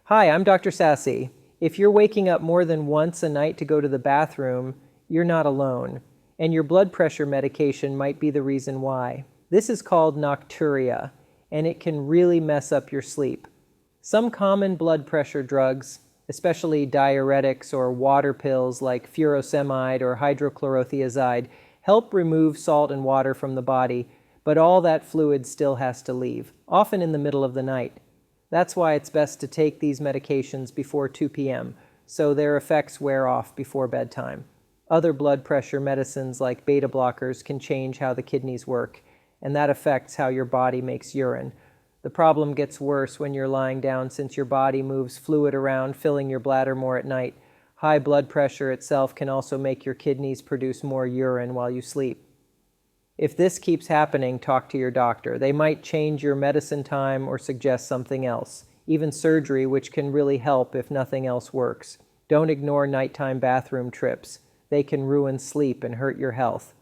Hi, I'm Dr. Sassy. If you're waking up more than once a night to go to the bathroom, you're not alone, and your blood pressure medication might be the reason why. This is called Nocturia, and it can really mess up your sleep. Some common blood pressure drugs, especially diuretics or water pills like furosemide or hydrochlorothiazide, help remove salt and water from the body, but all that fluid still has to leave, often in the middle of the night. That's why it's best to take these medications before 2 p.m., so their effects wear off before bedtime. Other blood pressure medicines like beta blockers can change how the kidneys work, and that affects how your body makes urine. The problem gets worse when you're lying down since your body moves fluid around, filling your bladder more at night. High blood pressure itself can also make your kidneys produce more urine while you sleep. If this keeps happening, talk to your doctor. They might change your medicine time or suggest something else, even surgery, which can really help if nothing else works. Don't ignore nighttime bathroom trips. They can ruin sleep and hurt your health.